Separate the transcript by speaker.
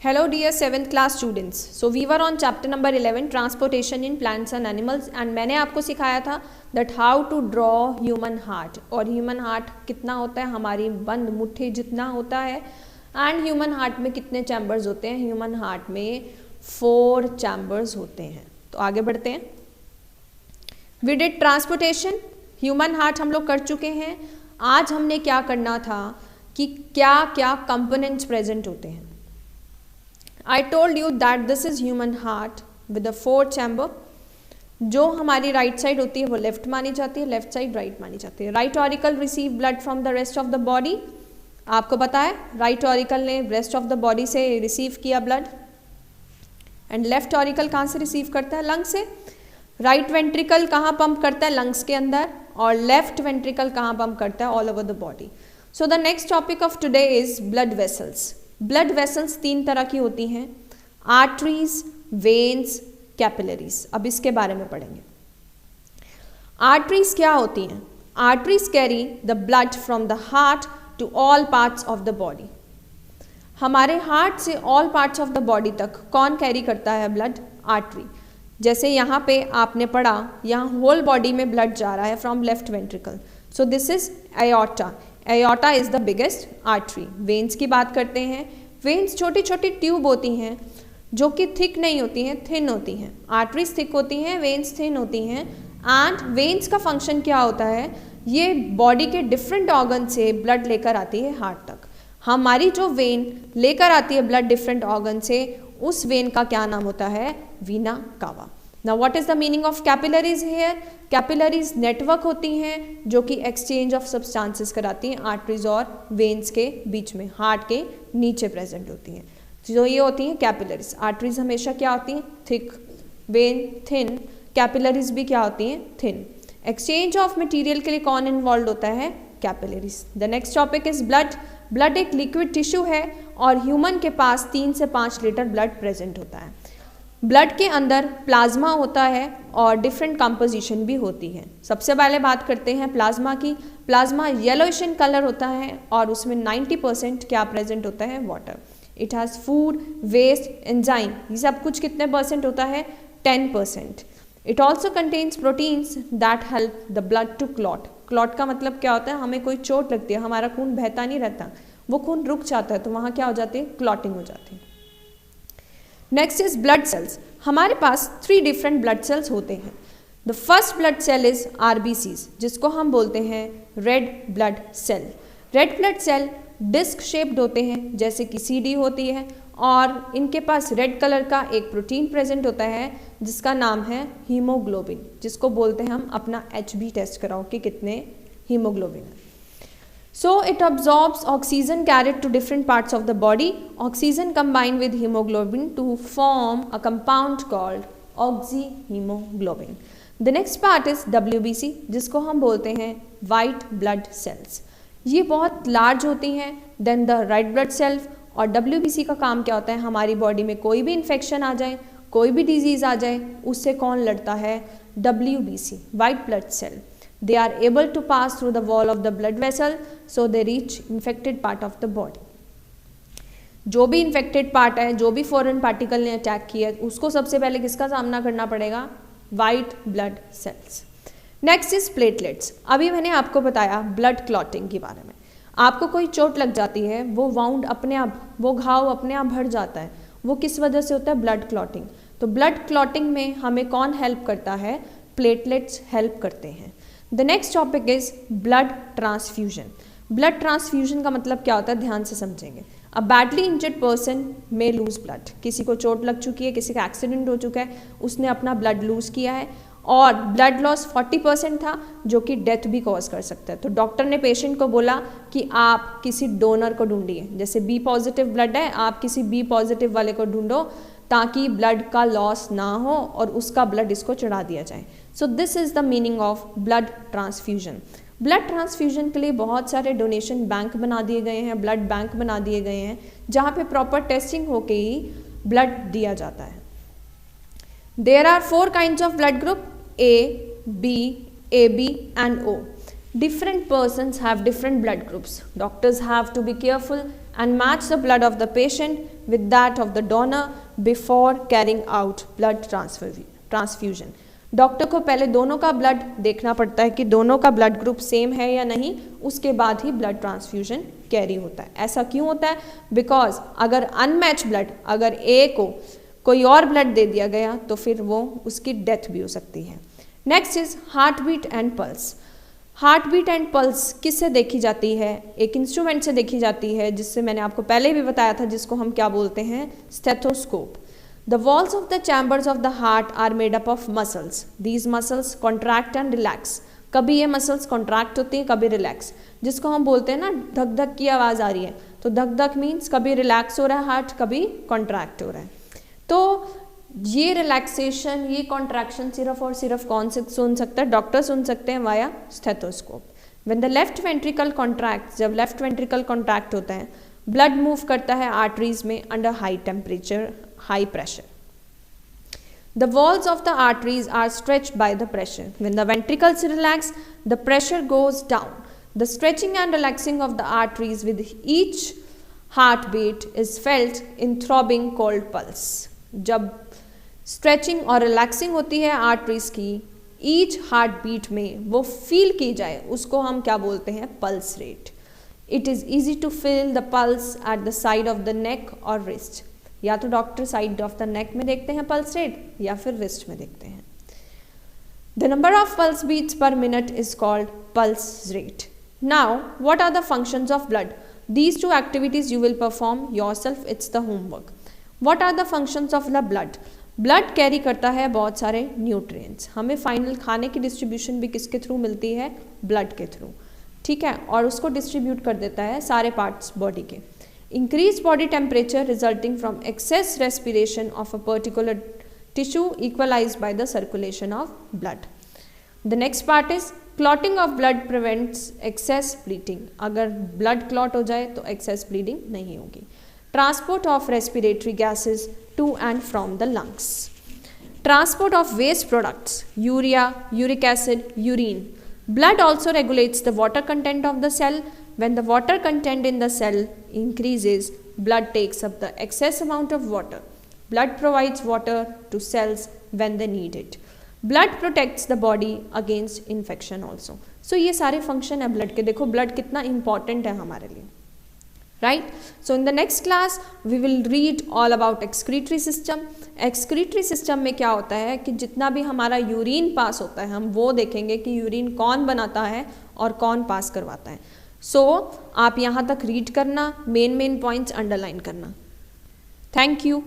Speaker 1: Hello dear 7th class students. So we were on chapter number 11 transportation in plants and animals and मैंने आपको सिखाया था that how to draw human heart और human heart कितना होता है, हमारी बंद मुट्ठी जितना होता है and human heart में कितने chambers होते हैं. human heart में 4 chambers होते हैं. तो आगे बढ़ते हैं. We did transportation, human heart हम लोग कर चुके हैं. आज हमने क्या करना था कि क्या क्या components present होते हैं. I told you that this is human heart with a 4 chamber. जो हमारी राइट साइड होती है वो लेफ्ट मानी जाती है, लेफ्ट साइड राइट मानी जाती है. Right auricle receive blood from the rest of the body. आपको पता है राइट ऑरिकल ने रेस्ट ऑफ द बॉडी से रिसीव किया ब्लड एंड लेफ्ट ऑरिकल कहाँ से रिसीव करता है, लंग से. राइट वेंट्रिकल कहाँ पंप करता है, लंग्स के अंदर, और लेफ्ट वेंट्रिकल कहाँ पंप करता है, all over the body. So the next topic of today is blood vessels. Blood vessels 3 तरह की होती हैं, आर्टरीज, वेन्स, कैपिलरीज. अब इसके बारे में पढ़ेंगे. आर्टरीज क्या होती हैं? Arteries carry the blood from the heart to all parts of the body. हमारे हार्ट से all parts of the body तक कौन कैरी करता है ब्लड? आर्टरी. जैसे यहाँ पे आपने पढ़ा, यहाँ होल बॉडी में ब्लड जा रहा है from left ventricle. So this is aorta. Aorta is the biggest artery. Veins की बात करते हैं. वेन्स छोटी छोटी ट्यूब होती हैं जो कि थिक नहीं होती हैं, थिन होती हैं. आर्टरीज थिक होती हैं, वेन्स थिन होती हैं. एंड वेन्स का फंक्शन क्या होता है, ये बॉडी के डिफरेंट ऑर्गन से ब्लड लेकर आती है हार्ट तक. हमारी जो वेन लेकर आती है ब्लड डिफरेंट ऑर्गन से, उस वेन का क्या नाम होता है? वीना कावा. Now what is the meaning of capillaries here? Capillaries network होती हैं जो कि एक्सचेंज ऑफ सब्सटेंसेस कराती हैं आर्टरीज और वेन्स के बीच में, हार्ट के नीचे प्रेजेंट होती हैं. जो ये होती हैं कैपिलरीज. आर्टरीज हमेशा क्या होती हैं? थिक. When thin. कैपिलरीज भी क्या होती हैं? थिन. एक्सचेंज ऑफ मटेरियल के लिए कौन इन्वॉल्व होता है? Capillaries. The next topic is blood. Blood एक लिक्विड टिश्यू है और ह्यूमन के पास 3 से 5 लीटर ब्लड प्रेजेंट होता है. ब्लड के अंदर प्लाज्मा होता है और डिफरेंट कंपोजिशन भी होती है. सबसे पहले बात करते हैं प्लाज्मा की. प्लाज्मा येलोइश इन कलर होता है और उसमें 90% क्या प्रेजेंट होता है? Water. It has food, waste, enzyme. ये सब कुछ कितने परसेंट होता है? 10%. It also contains proteins that help the blood to clot. Clot का मतलब क्या होता है? हमें कोई चोट लगती है, हमारा खून बहता नहीं रहता, वो खून रुक जाता है, तो वहाँ क्या हो जाती है? क्लॉटिंग हो जाती है. Next is blood cells. हमारे पास 3 डिफरेंट ब्लड सेल्स होते हैं. The first blood cell is RBCs, जिसको हम बोलते हैं red blood cell. Red blood cell disc shaped होते हैं जैसे कि सीडी होती है, और इनके पास रेड कलर का एक प्रोटीन प्रेजेंट होता है जिसका नाम है हीमोग्लोबिन, जिसको बोलते हैं हम अपना HB टेस्ट कराओ कि कितने हीमोग्लोबिन है. So it absorbs oxygen carried to different parts of the body. Oxygen combine with hemoglobin to form a compound called oxyhemoglobin. The next part is WBC, जिसको हम बोलते हैं white blood cells. ये बहुत large होती हैं than the red blood cell. और WBC का काम क्या होता है? हमारी बॉडी में कोई भी इन्फेक्शन आ जाए, कोई भी डिजीज़ आ जाए, उससे कौन लड़ता है? WBC, white blood cell. They are able to pass through the wall of the blood vessel, so they reach infected part of the body. जो भी infected part है, जो भी foreign particle ने अटैक किया, उसको सबसे पहले किसका सामना करना पड़ेगा? White blood cells. Next is platelets. अभी मैंने आपको बताया blood clotting के बारे में. आपको कोई चोट लग जाती है, वो wound अपने आप, वो घाव अपने आप भर जाता है. वो किस वजह से होता है? blood clotting. तो blood clotting में हमें कौन हेल्प करता है? प्लेटलेट्स हेल्प करते हैं. The next topic is blood transfusion. Blood transfusion का मतलब क्या होता है? ध्यान से समझेंगे. अ बैडली इंजर्ड पर्सन में लूज ब्लड. किसी को चोट लग चुकी है, किसी का एक्सीडेंट हो चुका है, उसने अपना ब्लड लूज किया है और ब्लड लॉस 40% था जो कि डेथ भी कॉज कर सकता है. तो डॉक्टर ने पेशेंट को बोला कि आप किसी डोनर को ढूंढिए. जैसे बी पॉजिटिव ब्लड है, आप किसी बी पॉजिटिव वाले को ढूंढो ताकि ब्लड का लॉस ना हो और उसका ब्लड इसको चढ़ा दिया जाए. So this is the meaning of blood transfusion. Blood transfusion के लिए बहुत सारे डोनेशन बैंक बना दिए गए हैं, ब्लड बैंक बना दिए गए हैं, जहाँ पे प्रॉपर टेस्टिंग होके ही ब्लड दिया जाता है. There are 4 kinds of blood group: A, B, AB and O. Different persons have different blood groups. Doctors have to be careful and match the blood of the patient with that of the donor before carrying out blood transfusion. Doctor को पहले दोनों का blood देखना पड़ता है कि दोनों का ब्लड ग्रुप सेम है या नहीं, उसके बाद ही ब्लड ट्रांसफ्यूजन कैरी होता है. ऐसा क्यों होता है? बिकॉज अगर अनमैच ब्लड, अगर ए को कोई और ब्लड दे दिया गया तो फिर वो उसकी डेथ भी हो सकती है. Next is heart beat and pulse. Heart beat and pulse किससे देखी जाती है? एक इंस्ट्रूमेंट से देखी जाती है जिससे मैंने आपको पहले भी बताया था, जिसको हम क्या बोलते हैं? Stethoscope. The walls of the chambers of the heart are made up of muscles. These muscles contract and relax. कभी ये muscles contract होती हैं, कभी relax. जिसको हम बोलते हैं ना धक धक की आवाज़ आ रही है, तो धक धक मीन्स कभी relax हो रहा है हार्ट, कभी contract हो रहा है. तो ये रिलैक्सेशन, ये कॉन्ट्रैक्शन सिर्फ और सिर्फ कौन से सुन सकता है? डॉक्टर सुन सकते हैं via stethoscope. When the left ventricle contract, जब लेफ्ट वेंट्रिकल कॉन्ट्रैक्ट होता है, ब्लड मूव करता है आर्टरीज में under high temperature, high pressure. The walls of the arteries are stretched by the pressure. When the ventricles relax, the pressure goes down. The stretching and relaxing of the arteries with each heartbeat is felt in throbbing called pulse. जब stretching और relaxing होती है arteries की each heartbeat में, वो feel की जाए, उसको हम क्या बोलते हैं? pulse rate. It is easy to feel the pulse at the side of the neck or wrist. या तो doctor side of the neck में देखते हैं पल्स रेट, या फिर रिस्ट में देखते हैं. The number of pulse beats per minute is called pulse rate. Now what are the functions of blood? These two activities you will perform yourself, it's the homework. What are the functions of the blood? Blood carry करता है बहुत सारे nutrients. हमें final खाने की distribution भी किसके through मिलती है? ब्लड के थ्रू. ठीक है, और उसको डिस्ट्रीब्यूट कर देता है सारे पार्ट्स बॉडी के. Increased body temperature resulting from excess respiration of a particular tissue equalized by the circulation of blood. The next part is clotting of blood prevents excess bleeding. अगर blood clot हो जाए तो excess bleeding नहीं होगी. Transport of respiratory gases to and from the lungs. Transport of waste products, urea, uric acid, urine. Blood also regulates the water content of the cell. When the water content in the cell increases, blood takes up the excess amount of water. Blood provides water to cells when they need it. Blood protects the body against infection also. So ये सारे function है blood के. देखो blood कितना important है हमारे लिए. Right? So in the next class we will read all about excretory system. Excretory system में क्या होता है कि जितना भी हमारा यूरिन पास होता है, हम वो देखेंगे कि यूरिन कौन बनाता है और कौन पास करवाता है. सो आप यहाँ तक रीड करना, मेन पॉइंट्स अंडरलाइन करना. Thank you.